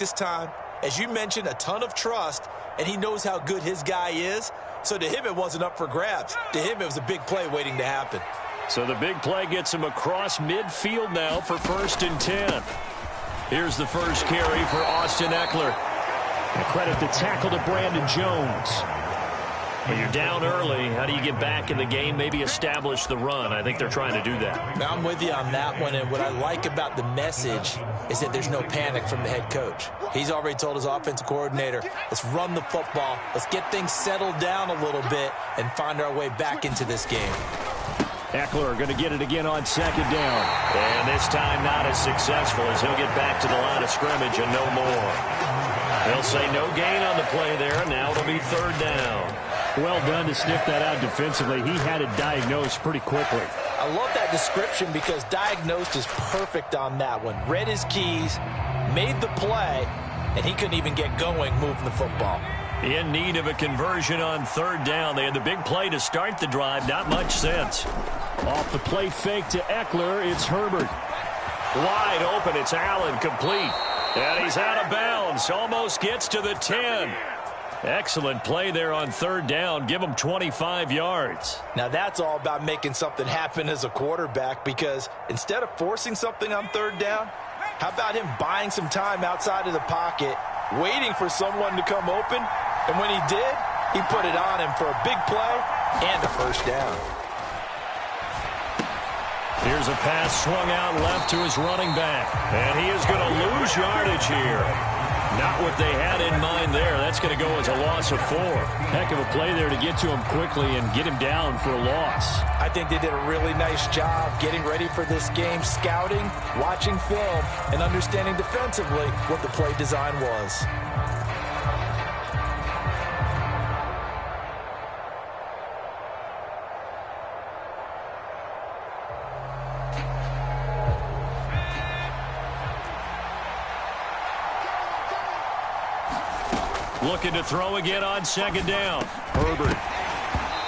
this time. As you mentioned, a ton of trust, and he knows how good his guy is. So to him, it wasn't up for grabs. To him, it was a big play waiting to happen. So the big play gets him across midfield now for 1st and 10. Here's the first carry for Austin Eckler. And credit the tackle to Brandon Jones. When you're down early, how do you get back in the game, maybe establish the run? I think they're trying to do that. Now, I'm with you on that one, and what I like about the message is that there's no panic from the head coach. He's already told his offensive coordinator, let's run the football, let's get things settled down a little bit and find our way back into this game. Eckler going to get it again on 2nd down. And this time not as successful as he'll get back to the line of scrimmage and no more. They'll say no gain on the play there. Now it'll be 3rd down. Well done to sniff that out defensively. He had it diagnosed pretty quickly. I love that description because diagnosed is perfect on that one. Read his keys, made the play, and he couldn't even get going moving the football. In need of a conversion on 3rd down. They had the big play to start the drive. Not much sense. Off the play fake to Eckler, it's Herbert. Wide open, it's Allen, complete. And he's out of bounds. Almost gets to the 10. Excellent play there on 3rd down. Give him 25 yards. Now that's all about making something happen as a quarterback, because instead of forcing something on 3rd down, how about him buying some time outside of the pocket, waiting for someone to come open, and when he did, he put it on him for a big play and a 1st down. Here's a pass swung out left to his running back, and he is going to lose yardage here. Not what they had in mind there. That's going to go as a loss of 4. Heck of a play there to get to him quickly and get him down for a loss. I think they did a really nice job getting ready for this game, scouting, watching film, and understanding defensively what the play design was. Looking to throw again on 2nd down. Herbert.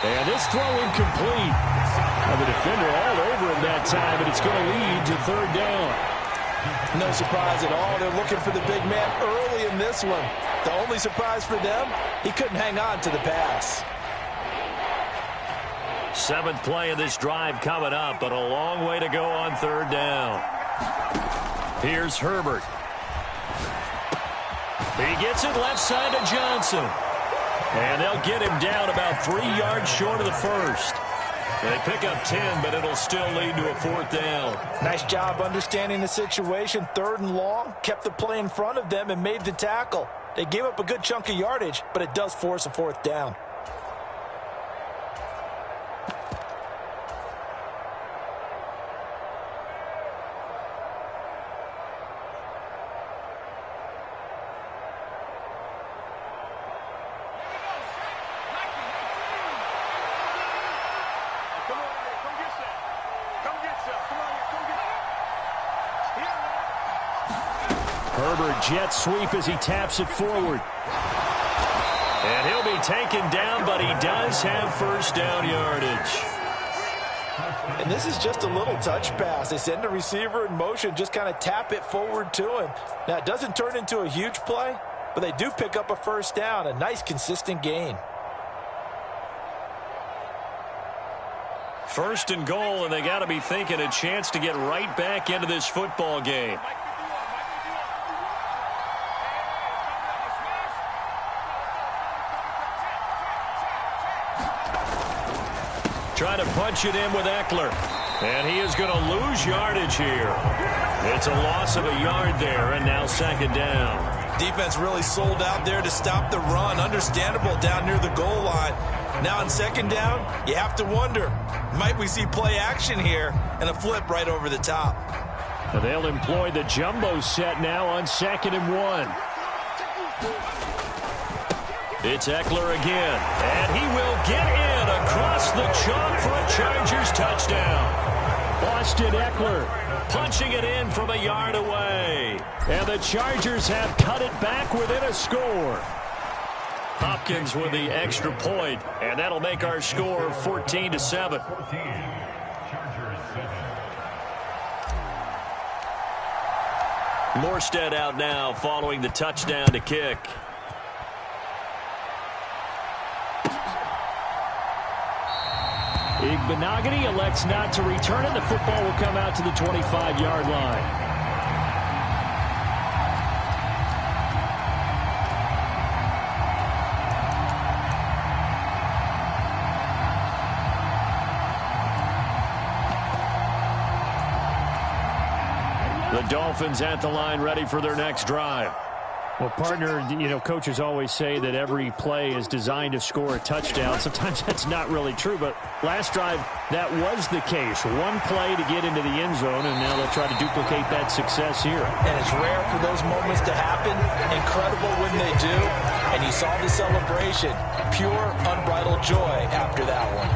And this throw incomplete. And the defender all over him that time, and it's going to lead to 3rd down. No surprise at all. They're looking for the big man early in this one. The only surprise for them, he couldn't hang on to the pass. 7th play of this drive coming up, but a long way to go on 3rd down. Here's Herbert. He gets it left side to Johnson. And they'll get him down about 3 yards short of the 1st. They pick up 10, but it'll still lead to a 4th down. Nice job understanding the situation. 3rd and long, kept the play in front of them and made the tackle. They gave up a good chunk of yardage, but it does force a 4th down. Herbert jet sweep as he taps it forward. And he'll be taken down, but he does have 1st down yardage. And this is just a little touch pass. They send the receiver in motion, just kind of tap it forward to him. Now, it doesn't turn into a huge play, but they do pick up a 1st down, a nice, consistent gain. 1st and goal, and they got to be thinking a chance to get right back into this football game. Trying to punch it in with Eckler. And he is going to lose yardage here. It's a loss of a yard there, and now 2nd down. Defense really sold out there to stop the run. Understandable down near the goal line. Now on 2nd down, you have to wonder, might we see play action here and a flip right over the top? And they'll employ the jumbo set now on 2nd and 1. It's Eckler again, and he will get in across the chalk for a Chargers touchdown. Austin Eckler punching it in from a yard away. And the Chargers have cut it back within a score. Hopkins with the extra point, and that'll make our score 14-7. Morstead out now following the touchdown to kick. Igbenogany elects not to return it. The football will come out to the 25-yard line. The Dolphins at the line ready for their next drive. Well, partner, coaches always say that every play is designed to score a touchdown. Sometimes that's not really true, but last drive, that was the case. One play to get into the end zone, and now they'll try to duplicate that success here. And it's rare for those moments to happen. Incredible when they do. And you saw the celebration. Pure, unbridled joy after that one.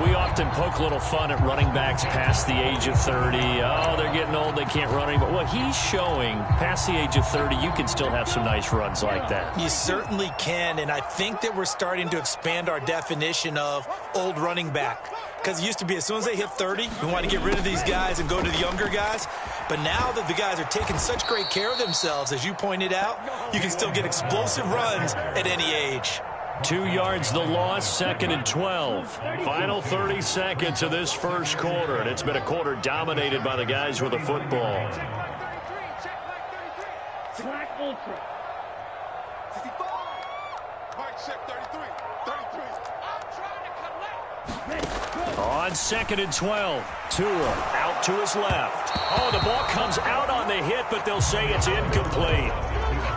We often poke a little fun at running backs past the age of 30. Oh, they're getting old, they can't run anymore. Well, he's showing past the age of 30, you can still have some nice runs like that. You certainly can, and I think that we're starting to expand our definition of old running back. Because it used to be as soon as they hit 30, we want to get rid of these guys and go to the younger guys. But now that the guys are taking such great care of themselves, as you pointed out, you can still get explosive runs at any age. 2 yards the loss, 2nd and 12. Final 30 seconds of this first quarter, and it's been a quarter dominated by the guys with the football. Flag ultra. 65. Mike check 33. 33. I'm trying to collect. On 2nd and 12. Tua out to his left. Oh, the ball comes out on the hit, but they'll say it's incomplete.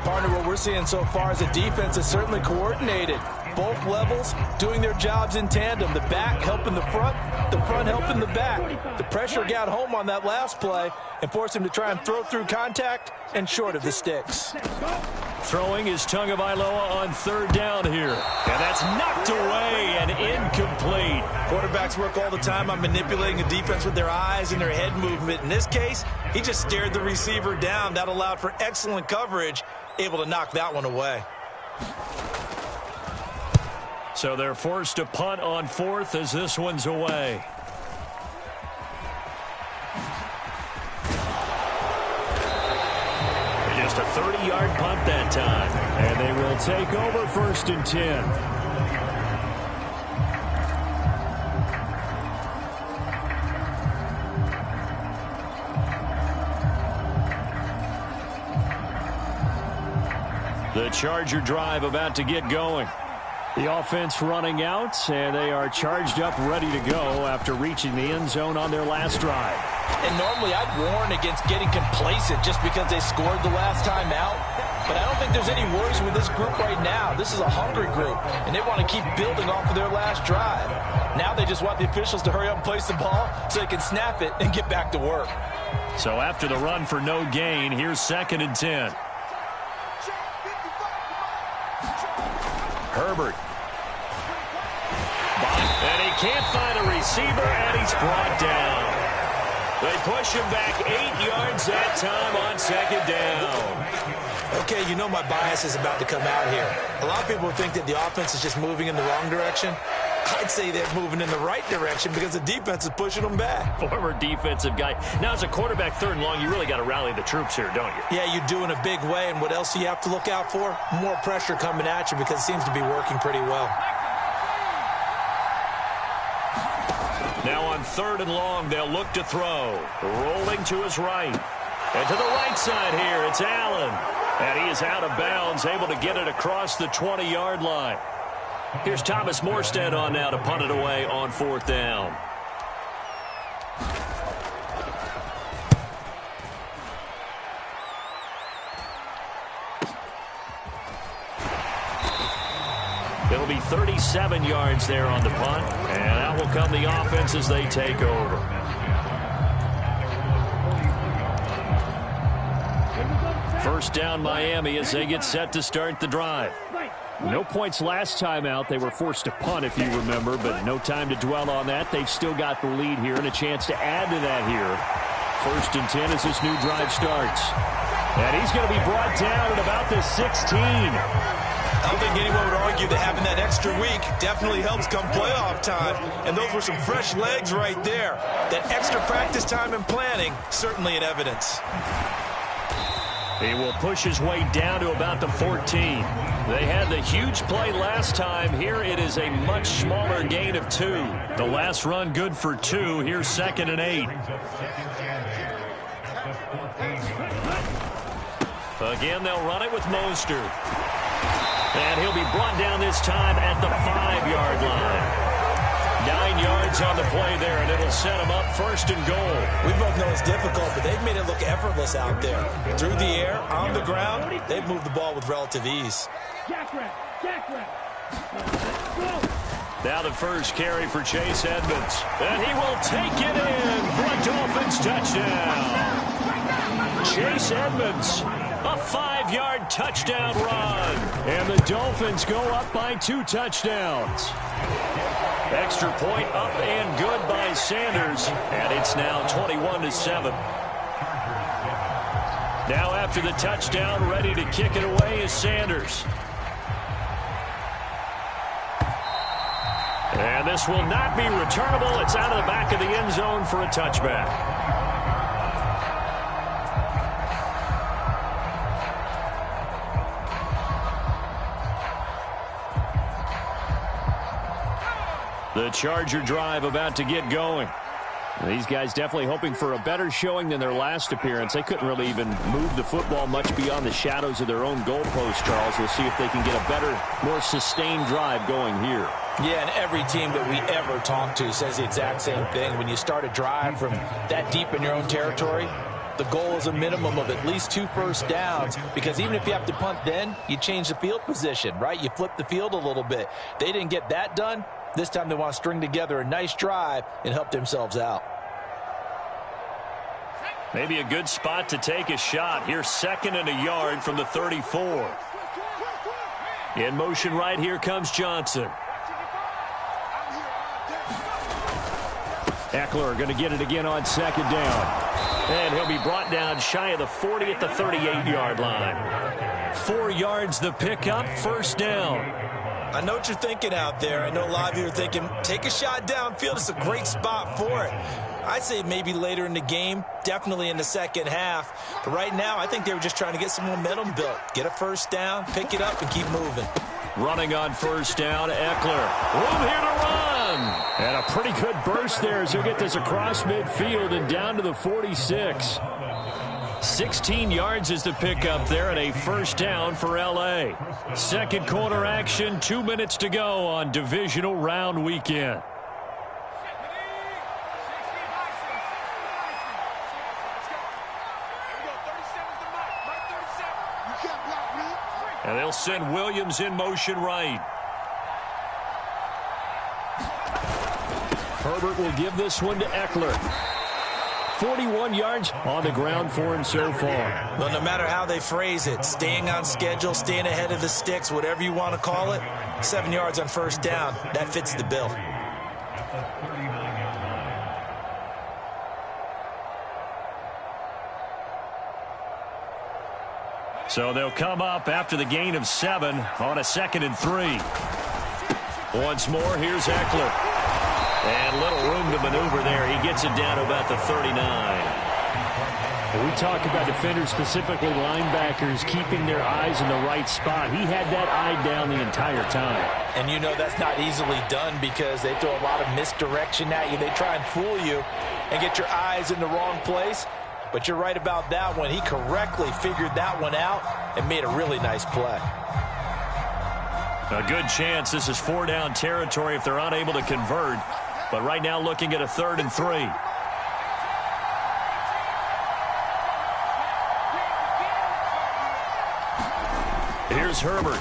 Partner, what we're seeing so far is a defense that's certainly coordinated. Both levels doing their jobs in tandem. The back helping the front helping the back. The pressure got home on that last play and forced him to try and throw through contact and short of the sticks. Throwing is Tagovailoa on 3rd down here. And that's knocked away and incomplete. Quarterbacks work all the time on manipulating a defense with their eyes and their head movement. In this case, he just stared the receiver down. That allowed for excellent coverage, able to knock that one away. So they're forced to punt on 4th as this one's away. Just a 30-yard punt that time. And they will take over 1st and 10. The Charger drive about to get going. The offense running out, and they are charged up, ready to go after reaching the end zone on their last drive. And normally I'd warn against getting complacent just because they scored the last time out. But I don't think there's any worries with this group right now. This is a hungry group, and they want to keep building off of their last drive. Now they just want the officials to hurry up and place the ball so they can snap it and get back to work. So after the run for no gain, here's 2nd and 10. Herbert. And he can't find a receiver, and he's brought down. They push him back 8 yards that time on 2nd down. Okay, you know my bias is about to come out here. A lot of people think that the offense is just moving in the wrong direction. I'd say they're moving in the right direction because the defense is pushing them back. Former defensive guy. Now, as a quarterback 3rd and long, you really got to rally the troops here, don't you? Yeah, you do in a big way. And what else do you have to look out for? More pressure coming at you because it seems to be working pretty well. Now on 3rd and long, they'll look to throw. Rolling to his right. And to the right side here, it's Allen. And he is out of bounds, able to get it across the 20-yard line. Here's Thomas Morstead on now to punt it away on 4th down. It'll be 37 yards there on the punt, and out will come the offense as they take over. First down Miami as they get set to start the drive. No points last time out. They were forced to punt, if you remember, but no time to dwell on that. They've still got the lead here and a chance to add to that here. 1st and 10 as this new drive starts. And he's going to be brought down at about the 16. I don't think anyone would argue that having that extra week definitely helps come playoff time. And those were some fresh legs right there. That extra practice time and planning, certainly in evidence. He will push his way down to about the 14. They had the huge play last time. Here it is a much smaller gain of 2. The last run good for 2. Here's 2nd and 8. Again, they'll run it with Mostert. And he'll be brought down this time at the 5-yard line. 9 yards on the play there, and it'll set him up 1st and goal. We both know it's difficult, but they've made it look effortless out there. Through the air, on the ground, they've moved the ball with relative ease. Now the first carry for Chase Edmonds. And he will take it in for a Dolphins touchdown. Chase Edmonds, a 5-yard touchdown run. And the Dolphins go up by 2 touchdowns. Extra point up and good by Sanders. And it's now 21-7. Now after the touchdown, ready to kick it away is Sanders. And this will not be returnable. It's out of the back of the end zone for a touchback. The Charger drive about to get going. These guys definitely hoping for a better showing than their last appearance. They couldn't really even move the football much beyond the shadows of their own goalpost, Charles. We'll see if they can get a better, more sustained drive going here. Yeah, and every team that we ever talk to says the exact same thing. When you start a drive from that deep in your own territory, the goal is a minimum of at least 2 first downs, because even if you have to punt then, you change the field position, right? You flip the field a little bit. They didn't get that done. This time they want to string together a nice drive and help themselves out. Maybe a good spot to take a shot. Here's 2nd and a yard from the 34. In motion right, here comes Johnson. Eckler going to get it again on 2nd down. And he'll be brought down shy of the 40 at the 38-yard line. 4 yards the pickup, 1st down. I know what you're thinking out there. I know a lot of you are thinking, take a shot downfield. It's a great spot for it. I'd say maybe later in the game, definitely in the second half. But right now, I think they were just trying to get some momentum built. Get a first down, pick it up, and keep moving. Running on 1st down, Eckler. Room here to run. And a pretty good burst there as he'll get this across midfield and down to the 46. 16 yards is the pickup there, and a 1st down for L.A. Second quarter action, 2 minutes to go on divisional round weekend. And they'll send Williams in motion right. Herbert will give this one to Eckler. 41 yards on the ground for him so far. Well, no matter how they phrase it, staying on schedule, staying ahead of the sticks, whatever you want to call it, 7 yards on 1st down, that fits the bill. So they'll come up after the gain of 7 on a 2nd and 3. Once more, here's Eckler. And little room to maneuver there. He gets it down to about the 39. We talk about defenders, specifically linebackers, keeping their eyes in the right spot. He had that eye down the entire time. And you know that's not easily done because they throw a lot of misdirection at you. They try and fool you and get your eyes in the wrong place. But you're right about that one. He correctly figured that one out and made a really nice play. A good chance this is 4-down territory if they're unable to convert. But right now looking at a 3rd and 3. Here's Herbert.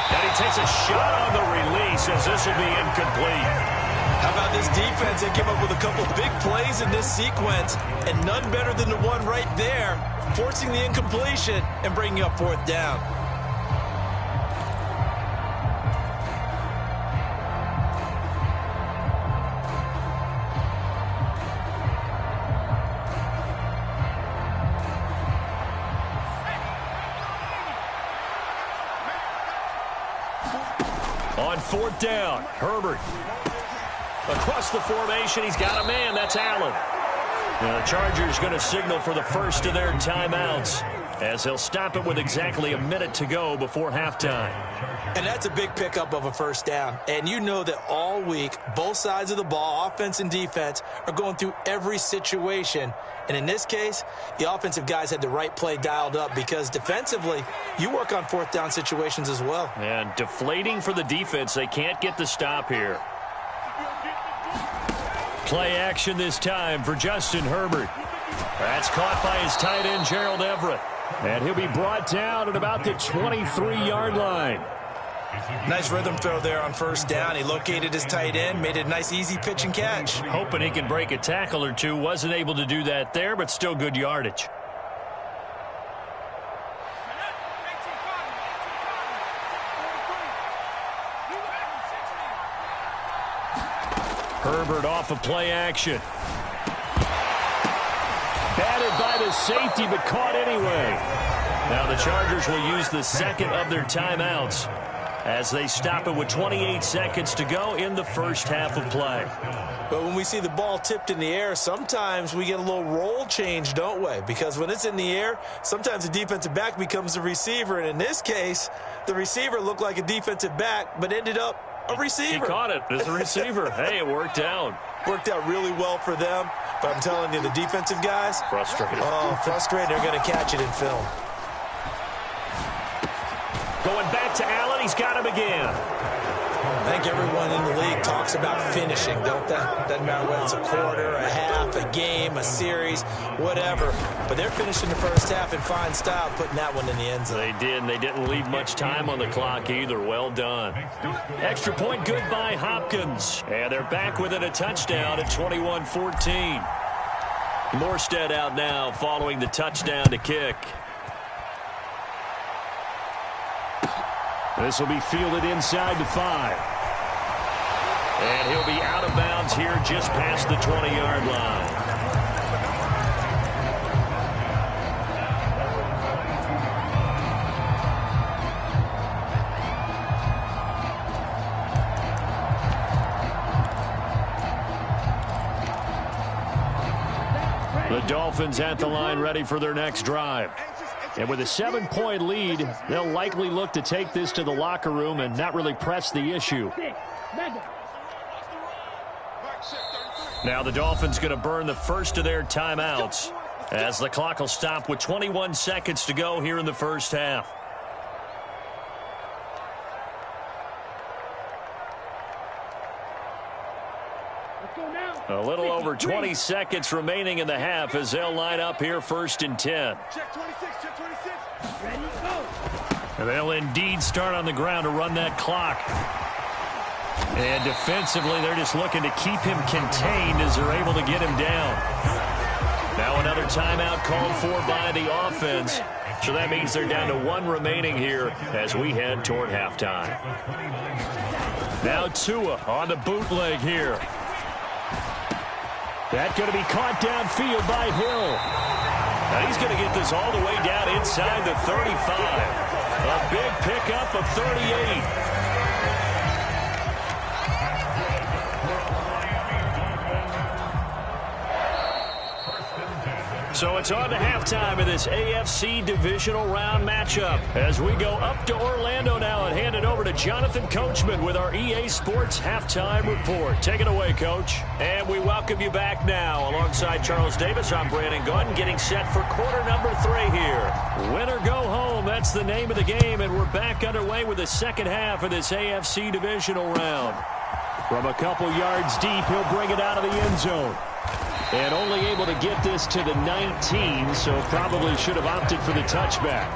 And he takes a shot on the release as this will be incomplete. How about this defense? They came up with a couple big plays in this sequence, and none better than the one right there, forcing the incompletion and bringing up 4th down. On 4th down, Herbert. Across the formation, he's got a man. That's Allen. The Chargers going to signal for the first of their timeouts, as they'll stop it with exactly a minute to go before halftime. And that's a big pickup of a first down. And you know that all week, both sides of the ball, offense and defense, are going through every situation. And in this case, the offensive guys had the right play dialed up, because defensively, you work on fourth down situations as well. And deflating for the defense. They can't get the stop here. Play action this time for Justin Herbert. That's caught by his tight end, Gerald Everett. And he'll be brought down at about the 23-yard line. Nice rhythm throw there on first down. He located his tight end, made it a nice easy pitch and catch. Hoping he can break a tackle or two. Wasn't able to do that there, but still good yardage. Herbert off of play action. Batted by the safety, but caught anyway. Now the Chargers will use the second of their timeouts as they stop it with 28 seconds to go in the first half of play. But when we see the ball tipped in the air, sometimes we get a little roll change, don't we? Because when it's in the air, sometimes the defensive back becomes the receiver. And in this case, the receiver looked like a defensive back, but ended up a receiver. He caught it as a receiver. Hey, it worked out. Worked out really well for them. But I'm telling you, the defensive guys, frustrated. Oh, frustrated. They're going to catch it in film. Going back to Allen. He's got him again. I think everyone in the league talks about finishing, don't they? Doesn't matter whether it's a quarter, a half, a game, a series, whatever. But they're finishing the first half in fine style, putting that one in the end zone. They did, and they didn't leave much time on the clock either. Well done. Extra point good by Hopkins. And they're back within a touchdown at 21-14. Morstead out now following the touchdown to kick. This will be fielded inside the 5. And he'll be out of bounds here just past the 20-yard line. The Dolphins at the line ready for their next drive. And with a 7-point lead, they'll likely look to take this to the locker room and not really press the issue. Now the Dolphins going to burn the first of their timeouts as the clock will stop with 21 seconds to go here in the first half. A little over 20 seconds remaining in the half as they'll line up here first and 10. Check 26, check 26. Ready, go. And they'll indeed start on the ground to run that clock. And defensively, they're just looking to keep him contained as they're able to get him down. Now another timeout called for by the offense. So that means they're down to 1 remaining here as we head toward halftime. Now Tua on the bootleg here. That's going to be caught downfield by Hill. Now he's going to get this all the way down inside the 35. A big pickup of 38. So it's on to halftime of this AFC divisional round matchup as we go up to Orlando now and hand it over to Jonathan Coachman with our EA Sports halftime report. Take it away, Coach. And we welcome you back now. Alongside Charles Davis, I'm Brandon Gordon, getting set for quarter number 3 here. Win or go home, that's the name of the game, and we're back underway with the second half of this AFC divisional round. From a couple yards deep, he'll bring it out of the end zone. And only able to get this to the 19, so probably should have opted for the touchback.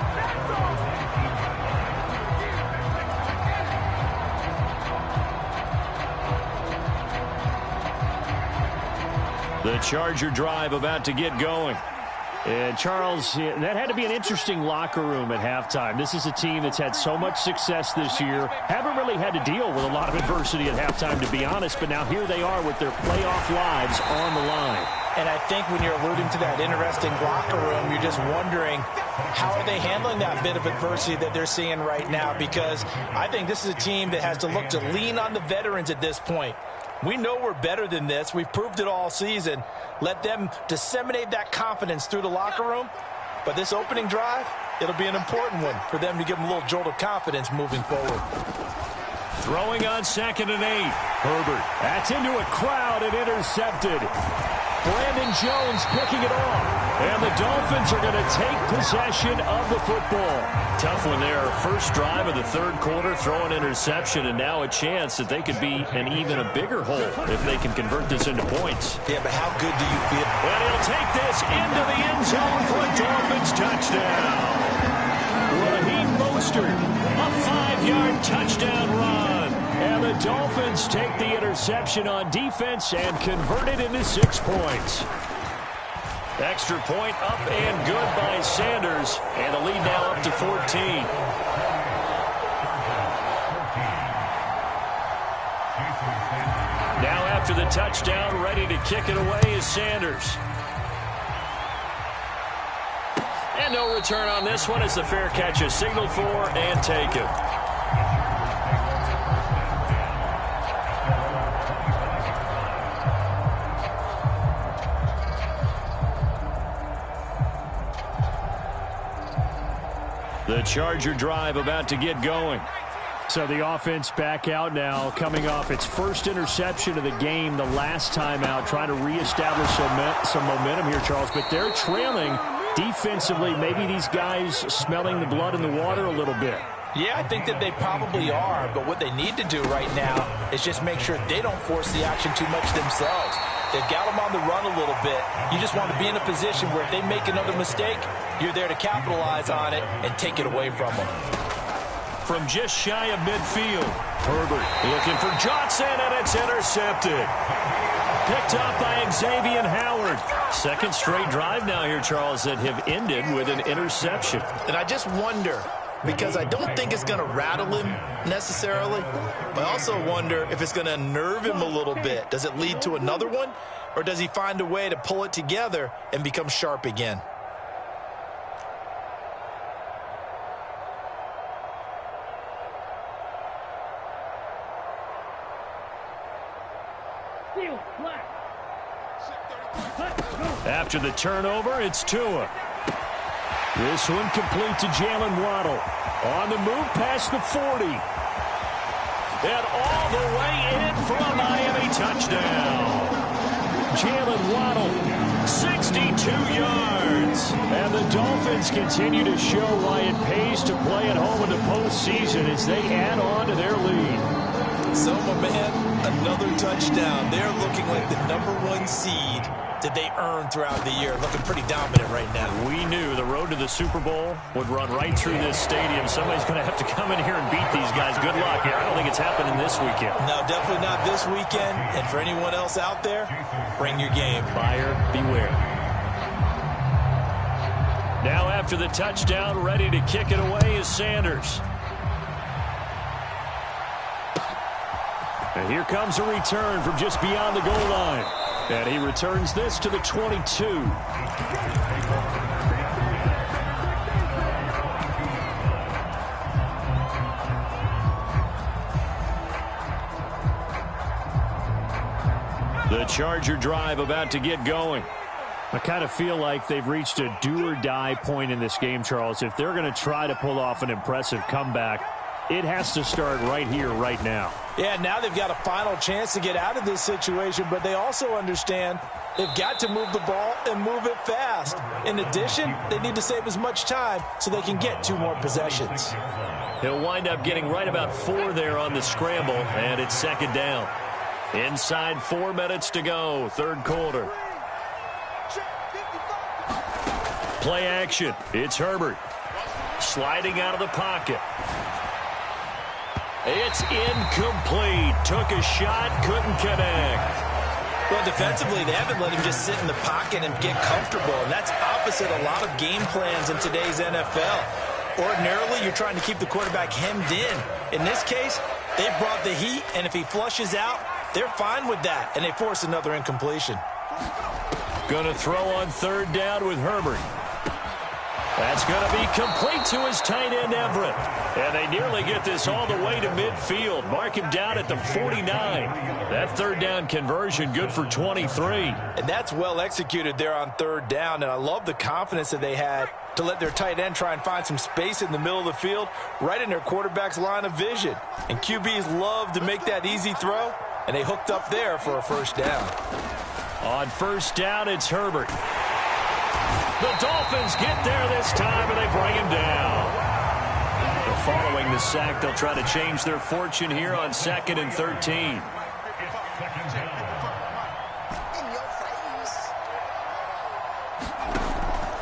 The Charger drive about to get going. And Charles, that had to be an interesting locker room at halftime. This is a team that's had so much success this year. Haven't really had to deal with a lot of adversity at halftime, to be honest. But now here they are with their playoff lives on the line. And I think when you're alluding to that interesting locker room, you're just wondering how are they handling that bit of adversity that they're seeing right now? Because I think this is a team that has to look to lean on the veterans at this point. We know we're better than this. We've proved it all season. Let them disseminate that confidence through the locker room. But this opening drive, it'll be an important one for them to give them a little jolt of confidence moving forward. Throwing on 2nd and 8. Herbert. That's into a crowd and intercepted. Brandon Jones picking it off. And the Dolphins are going to take possession of the football. Tough one there. First drive of the 3rd quarter, throw an interception, and now a chance that they could be in even a bigger hole if they can convert this into points. Yeah, but how good do you feel? And he'll take this into the end zone for a Dolphins touchdown. Raheem Mostert, a 5-yard touchdown run. And the Dolphins take the interception on defense and convert it into 6 points. Extra point up and good by Sanders. And the lead now up to 14. Now after the touchdown, ready to kick it away is Sanders. And no return on this one as the fair catch is signaled for and taken. The Charger drive about to get going. So the offense back out now, coming off its first interception of the game the last time out, trying to reestablish some momentum here, Charles. But they're trailing defensively. Maybe these guys smelling the blood in the water a little bit. Yeah, I think that they probably are. But what they need to do right now is just make sure they don't force the action too much themselves. They've got them on the run a little bit. You just want to be in a position where if they make another mistake, you're there to capitalize on it and take it away from them. From just shy of midfield, Herbert looking for Johnson, and it's intercepted. Picked up by Xavier Howard. Second straight drive now here, Charles, that have ended with an interception. And I just wonder, because I don't think it's going to rattle him necessarily, but I also wonder if it's going to unnerve him a little bit. Does it lead to another one, or does he find a way to pull it together and become sharp again? After the turnover, it's Tua. This one complete to Jalen Waddle. On the move past the 40. And all the way in for a Miami touchdown. Jalen Waddle, 62 yards. And the Dolphins continue to show why it pays to play at home in the postseason as they add on to their lead. So, my man, another touchdown. They're looking like the #1 seed that they earned throughout the year. Looking pretty dominant right now. We knew the road to the Super Bowl would run right through this stadium. Somebody's going to have to come in here and beat these guys. Good luck. I don't think it's happening this weekend. No, definitely not this weekend. And for anyone else out there, bring your game. Buyer beware. Now after the touchdown, ready to kick it away is Sanders. And here comes a return from just beyond the goal line. And he returns this to the 22. The Charger drive about to get going. I kind of feel like they've reached a do-or-die point in this game, Charles. If they're going to try to pull off an impressive comeback, it has to start right here, right now. Yeah, now they've got a final chance to get out of this situation, but they also understand they've got to move the ball and move it fast. In addition, they need to save as much time so they can get 2 more possessions. He'll wind up getting right about 4 there on the scramble, and it's 2nd down. Inside 4 minutes to go, 3rd quarter. Play action. It's Herbert. Sliding out of the pocket. It's incomplete. Took a shot, couldn't connect. Well, defensively, they haven't let him just sit in the pocket and get comfortable, and that's opposite a lot of game plans in today's NFL. Ordinarily, you're trying to keep the quarterback hemmed in. In this case, they brought the heat, and if he flushes out, they're fine with that, and they force another incompletion. Going to throw on 3rd down with Herbert. That's going to be complete to his tight end, Everett. And they nearly get this all the way to midfield. Mark him down at the 49. That third down conversion good for 23. And that's well executed there on third down. And I love the confidence that they had to let their tight end try and find some space in the middle of the field, right in their quarterback's line of vision. And QBs love to make that easy throw, and they hooked up there for a first down. On first down, it's Herbert. The Dolphins get there this time, and they bring him down. And following the sack, they'll try to change their fortune here on 2nd and 13.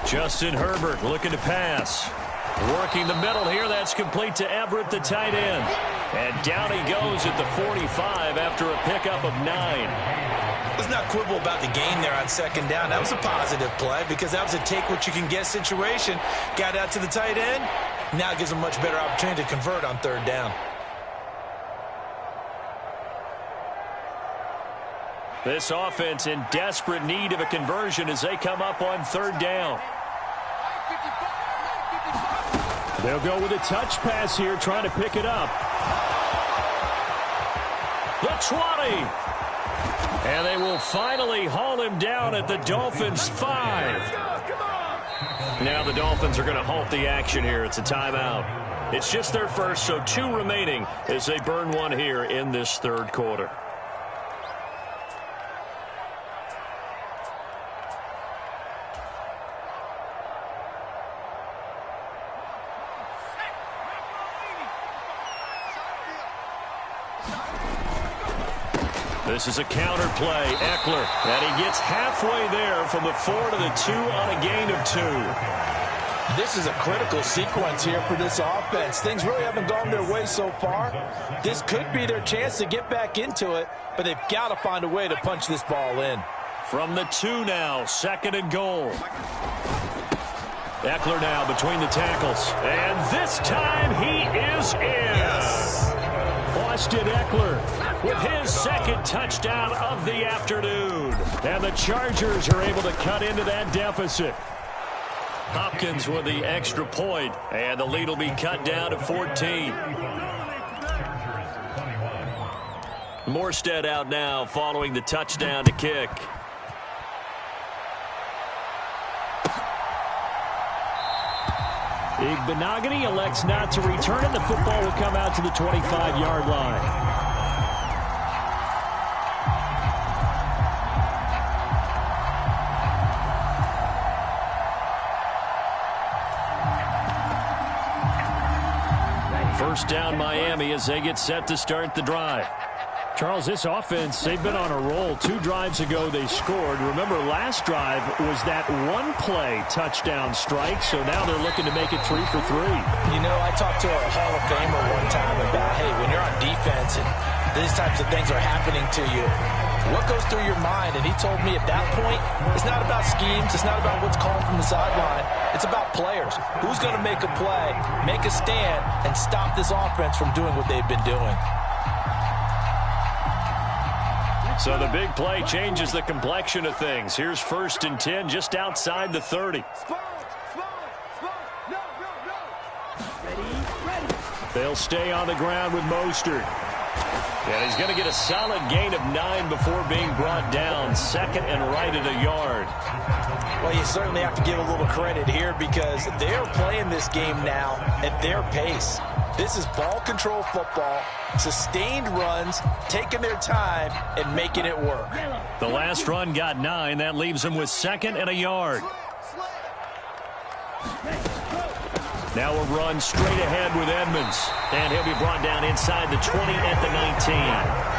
Justin Herbert looking to pass. Working the middle here. That's complete to Everett, the tight end. And down he goes at the 45 after a pickup of 9. Let's not quibble about the game there on second down. That was a positive play because that was a take-what-you-can-get situation. Got out to the tight end. Now gives them a much better opportunity to convert on third down. This offense in desperate need of a conversion as they come up on third down. They'll go with a touch pass here, trying to pick it up. The 20. And they will finally haul him down at the Dolphins' 5. Now the Dolphins are going to halt the action here. It's a timeout. It's just their first, so 2 remaining as they burn one here in this third quarter. This is a counter play. Eckler, and he gets halfway there from the 4 to the 2 on a gain of 2. This is a critical sequence here for this offense. Things really haven't gone their way so far. This could be their chance to get back into it, but they've got to find a way to punch this ball in. From the 2 now, 2nd and goal. Eckler now between the tackles. And this time he is in. Yes. Austin Eckler with his 2nd touchdown of the afternoon. And the Chargers are able to cut into that deficit. Hopkins with the extra point, and the lead will be cut down to 14. Morstead out now following the touchdown to kick. Igbenogany elects not to return it. The football will come out to the 25-yard line. First down Miami as they get set to start the drive. Charles, this offense, they've been on a roll. 2 drives ago they scored. Remember, last drive was that one-play touchdown strike, so now they're looking to make it 3 for 3. You know, I talked to a Hall of Famer one time about, hey, when you're on defense and these types of things are happening to you, what goes through your mind? And he told me at that point, it's not about schemes, it's not about what's called from the sideline, it's about players. Who's going to make a play, make a stand, and stop this offense from doing what they've been doing? So the big play changes the complexion of things. Here's 1st and 10 just outside the 30. They'll stay on the ground with Mostert. And he's going to get a solid gain of 9 before being brought down. 2nd and right at a yard. Well, you certainly have to give a little credit here because they're playing this game now at their pace. This is ball control football, sustained runs, taking their time, and making it work. The last run got 9. That leaves him with 2nd and a yard. Now a run straight ahead with Edmonds. And he'll be brought down inside the 20 at the 19.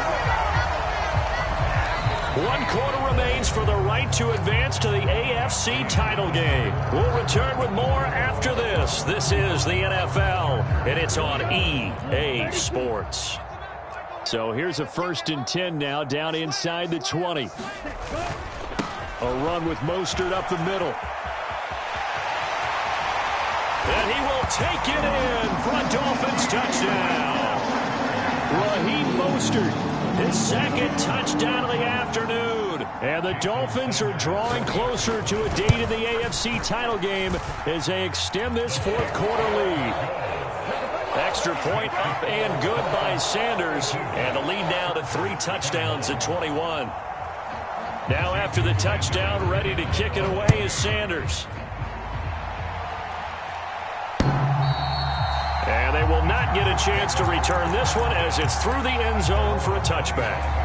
1 quarter remains for the right to advance to the AFC title game. We'll return with more after this. This is the NFL, and it's on EA Sports. So here's a 1st and 10 now, down inside the 20. A run with Mostert up the middle. And he will take it in for a Dolphins touchdown. Raheem Mostert His second touchdown of the afternoon. And the Dolphins are drawing closer to a date in the AFC title game as they extend this fourth quarter lead. Extra point up and good by Sanders. And the lead now to 3 touchdowns at 21. Now after the touchdown, ready to kick it away is Sanders. And they will not get a chance to return this one as it's through the end zone for a touchback.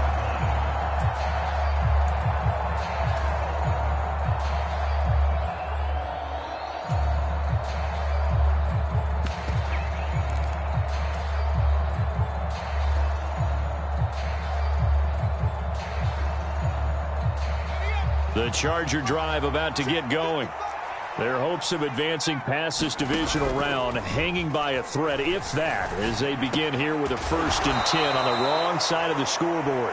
The Charger drive about to get going. Their hopes of advancing past this divisional round hanging by a thread, if that, as they begin here with a 1st and 10 on the wrong side of the scoreboard.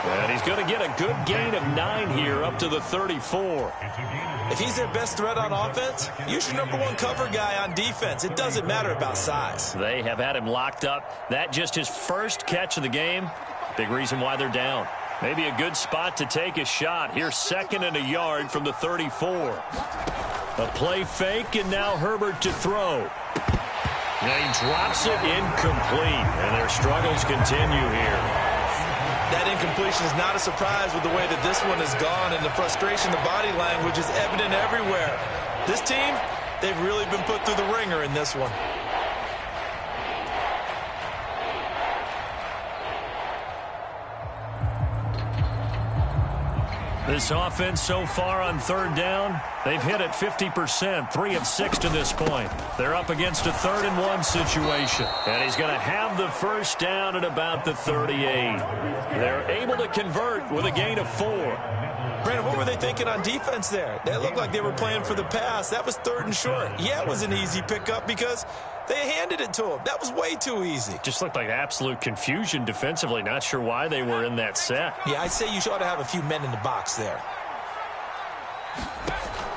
And he's going to get a good gain of 9 here up to the 34. If he's their best threat on offense, use your #1 cover guy on defense. It doesn't matter about size. They have had him locked up. That just his first catch of the game. Big reason why they're down. Maybe a good spot to take a shot. Here's 2nd and a yard from the 34. A play fake, and now Herbert to throw. And he drops it incomplete, and their struggles continue here. That incompletion is not a surprise with the way that this one has gone, and the frustration, the body language is evident everywhere. This team, they've really been put through the ringer in this one. This offense so far on 3rd down, they've hit it 50%, 3 of 6 to this point. They're up against a 3rd and 1 situation. And he's going to have the first down at about the 38. They're able to convert with a gain of 4. Brandon, what were they thinking on defense there? They looked like they were playing for the pass. That was 3rd and short. Yeah, it was an easy pickup because they handed it to him. That was way too easy. Just looked like absolute confusion defensively. Not sure why they were in that set. Yeah, I'd say you ought to have a few men in the box there.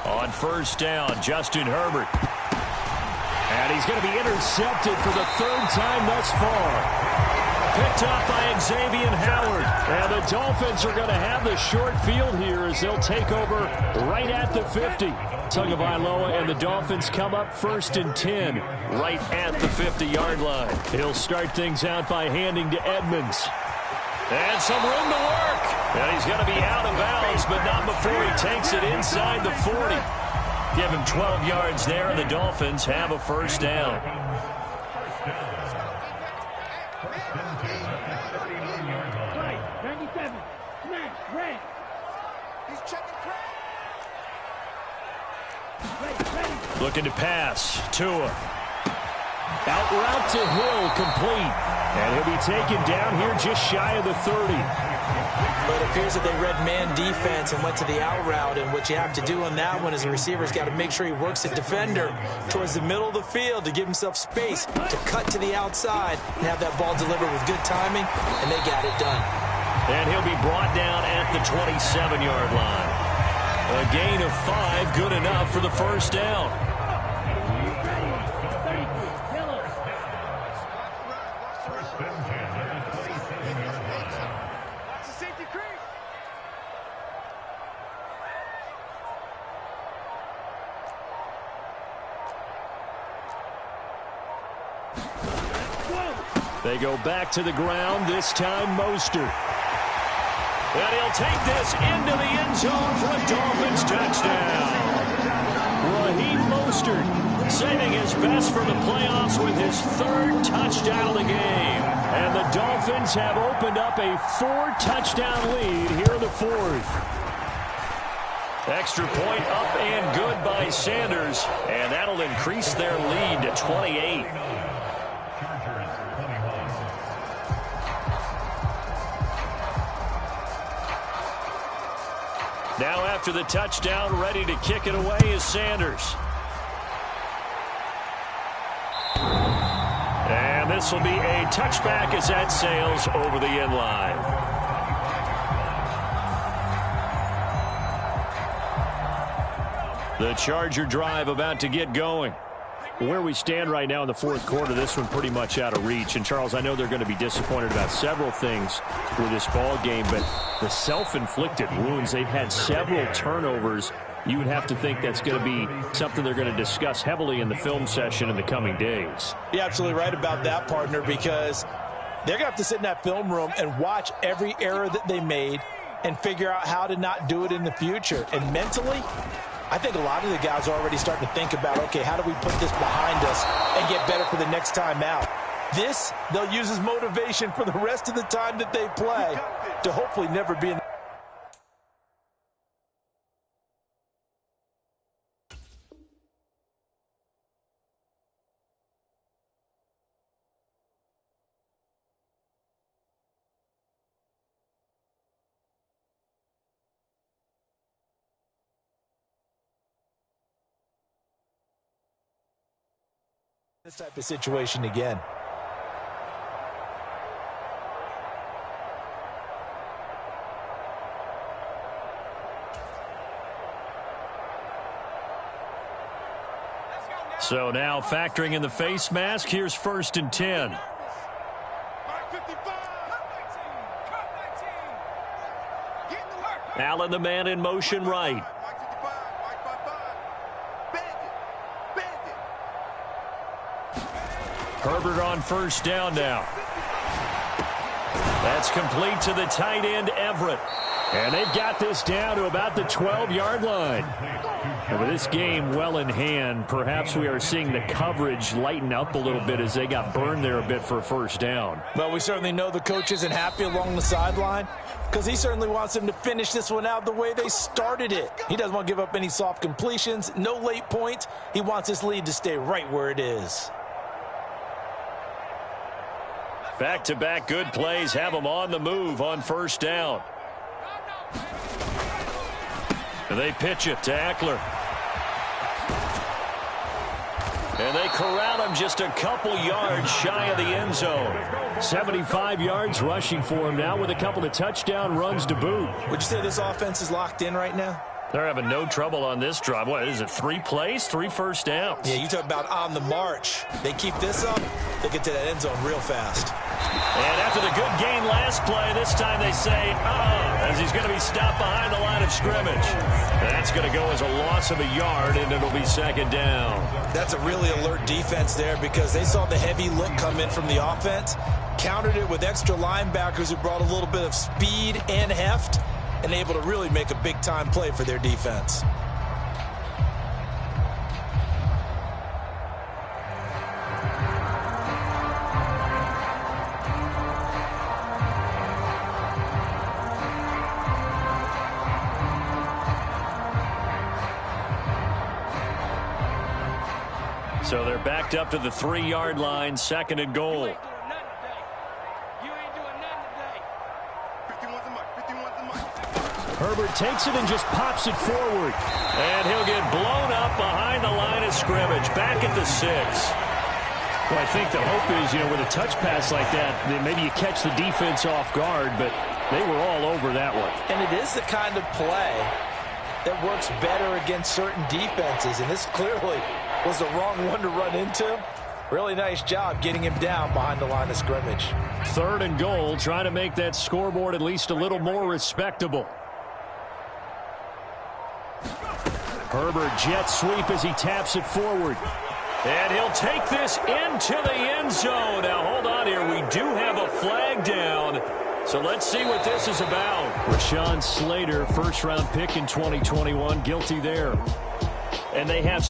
On 1st down, Justin Herbert. And he's going to be intercepted for the 3rd time thus far. Picked up by Xavier Howard. And the Dolphins are going to have the short field here as they'll take over right at the 50. Tagovailoa and the Dolphins come up 1st and 10 right at the 50-yard line. He'll start things out by handing to Edmonds. And some room to work. And he's going to be out of bounds, but not before he takes it inside the 40. Give him 12 yards there, and the Dolphins have a 1st down. Looking to pass. Tua. Out route to Hill, complete. And he'll be taken down here just shy of the 30. But it appears that they read man defense and went to the out route, and what you have to do on that one is the receiver's got to make sure he works the defender towards the middle of the field to give himself space to cut to the outside and have that ball delivered with good timing, and they got it done. And he'll be brought down at the 27-yard line. A gain of 5, good enough for the 1st down. They go back to the ground, this time Mostert. And he'll take this into the end zone for a Dolphins touchdown. Raheem Mostert saving his best for the playoffs with his 3rd touchdown of the game. And the Dolphins have opened up a 4-touchdown lead here in the 4th. Extra point up and good by Sanders. And that'll increase their lead to 28. Now after the touchdown, ready to kick it away is Sanders. And this will be a touchback as that sails over the end line. The Charger drive about to get going. Where we stand right now in the fourth quarter, this one pretty much out of reach. And, Charles, I know they're going to be disappointed about several things with this ball game, but the self-inflicted wounds, they've had several turnovers. You would have to think that's going to be something they're going to discuss heavily in the film session in the coming days. You're absolutely right about that, partner, because they're going to have to sit in that film room and watch every error that they made and figure out how to not do it in the future. And mentally, I think a lot of the guys are already starting to think about, okay, how do we put this behind us and get better for the next time out? This, they'll use as motivation for the rest of the time that they play to hopefully never be in. This type of situation again. So now factoring in the face mask, here's 1st and 10. Allen, the man in motion right. Herbert on 1st down now. That's complete to the tight end, Everett. And they've got this down to about the 12-yard line. And with this game well in hand, perhaps we are seeing the coverage lighten up a little bit as they got burned there a bit for a 1st down. Well, we certainly know the coach isn't happy along the sideline because he certainly wants them to finish this one out the way they started it. He doesn't want to give up any soft completions, no late points. He wants his lead to stay right where it is. Back-to-back good plays have them on the move on 1st down. And they pitch it to Eckler. And they corral him just a couple yards shy of the end zone. 75 yards rushing for him now with a couple of touchdown runs to boot. Would you say this offense is locked in right now? They're having no trouble on this drive. What is it, 3 plays, 3 first downs? Yeah, you talk about on the march. They keep this up, they get to that end zone real fast. And after the good gain last play, this time they say, as he's going to be stopped behind the line of scrimmage. That's going to go as a loss of a yard, and it'll be 2nd down. That's a really alert defense there because they saw the heavy look come in from the offense, countered it with extra linebackers who brought a little bit of speed and heft, and able to really make a big-time play for their defense. So they're backed up to the 3-yard line, 2nd and goal. Herbert takes it and just pops it forward. And he'll get blown up behind the line of scrimmage, back at the 6. Well, I think the hope is, with a touch pass like that, then maybe you catch the defense off guard, but they were all over that one. And it is the kind of play that works better against certain defenses, and this clearly was the wrong one to run into. Really nice job getting him down behind the line of scrimmage. 3rd and goal, trying to make that scoreboard at least a little more respectable. Herbert jet sweep as he taps it forward. And he'll take this into the end zone. Now, hold on here. We do have a flag down. So let's see what this is about. Rashawn Slater, 1st-round pick in 2021, guilty there. And they have